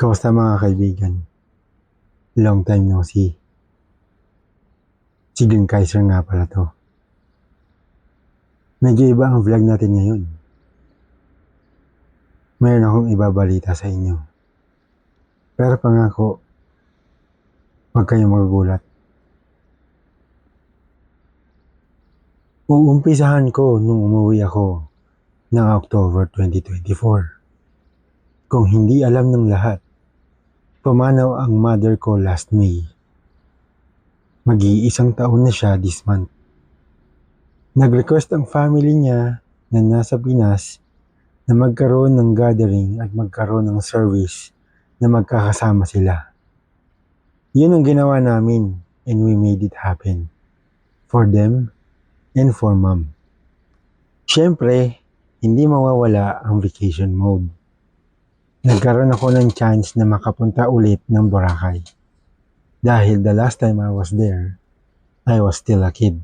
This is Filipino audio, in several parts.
Kamusta mga kaibigan? Long time no see. Si Glenn Kaiser nga pala to. Medyo iba ang vlog natin ngayon. Mayroon akong ibabalita sa inyo. Pero pangako, huwag kayong magugulat. Uumpisahan ko nung umuwi ako ng October 2024. Kung hindi alam ng lahat, pumanaw ang mother ko last May. Mag-iisang taon na siya this month. Nag-request ang family niya na nasa Pinas na magkaroon ng gathering at magkaroon ng service na magkakasama sila. Yun ang ginawa namin and we made it happen. For them and for mom. Siyempre, hindi mawawala ang vacation mode. Nagkaroon ako ng chance na makapunta ulit ng Boracay. Dahil the last time I was there, I was still a kid.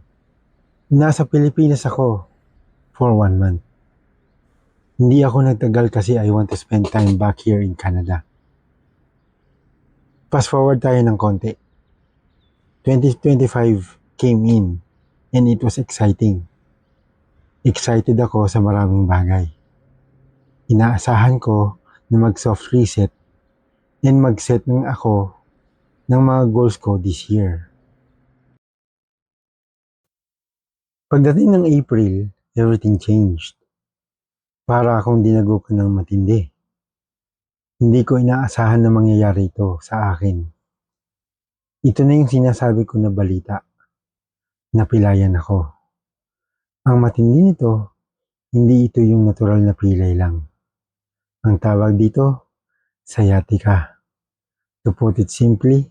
Nasa Pilipinas ako for 1 month. Hindi ako nagtagal kasi I want to spend time back here in Canada. Fast forward tayo ng konti. 2025 came in and it was exciting. Excited ako sa maraming bagay. Inaasahan ko na mag-soft reset and mag-set ng ako ng mga goals ko this year. Pagdating ng April, everything changed. Para akong dinago ko ng matindi. Hindi ko inaasahan na mangyayari ito sa akin. Ito na yung sinasabi ko na balita. Napilayan ako. Ang matindi nito, hindi ito yung natural na pilay lang. Ang tawag dito, sciatica. To put it simply,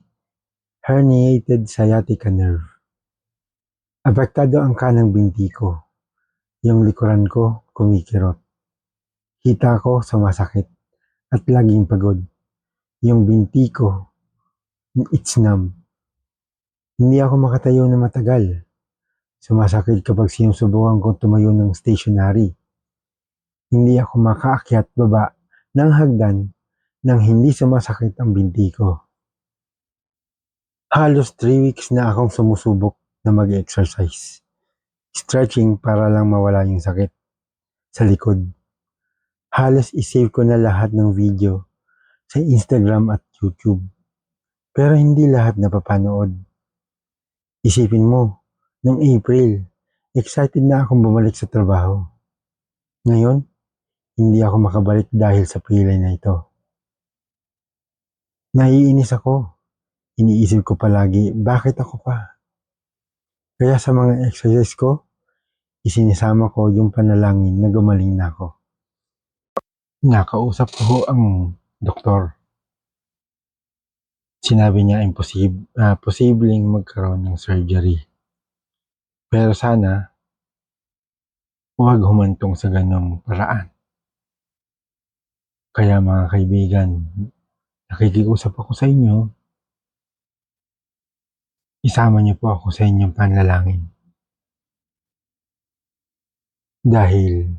herniated sciatica nerve. Apektado ang kanang binti ko. Yung likuran ko kumikirot. Hita ko sumasakit at laging pagod. Yung binti ko, it's numb. Hindi ako makatayo na matagal. Sumasakit kapag sinusubukan kong tumayo ng stationary. Hindi ako makaakyat baba ng hagdan nang hindi sumasakit ang binti ko. Halos 3 weeks na akong sumusubok na mag-exercise. Stretching para lang mawala yung sakit sa likod. Halos isave ko na lahat ng video sa Instagram at YouTube. Pero hindi lahat napapanood. Isipin mo, noong April, excited na akong bumalik sa trabaho. Ngayon, hindi ako makabalik dahil sa pilay na ito. Naiinis ako. Iniisip ko palagi, bakit ako pa? Kaya sa mga exercise ko, isinisama ko yung panalangin na gumaling na ako. Nakausap ko ang doktor. Sinabi niya posibleng magkaroon ng surgery. Pero sana, huwag humantong sa ganong paraan. Kaya mga kaibigan, nakikiusap ako sa inyo, isama niyo po ako sa inyong panalangin. Dahil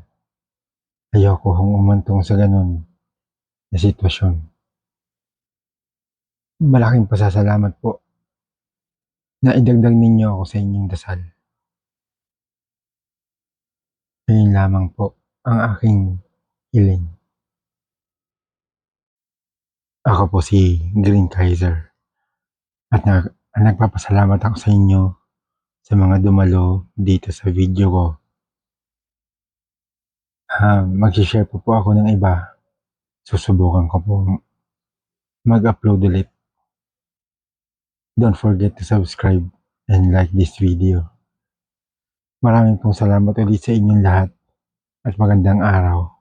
ayoko kong umantong sa ganon na sitwasyon. Malaking pasasalamat po na idagdag ninyo ako sa inyong dasal. Ngayon lamang po ang aking hiling. Ako po si Glenn Kaiser at nagpapasalamat ako sa inyo sa mga dumalo dito sa video ko. Mag-share po ako ng iba. Susubukan ko po mag-upload ulit. Don't forget to subscribe and like this video. Maraming pong salamat ulit sa inyong lahat at magandang araw.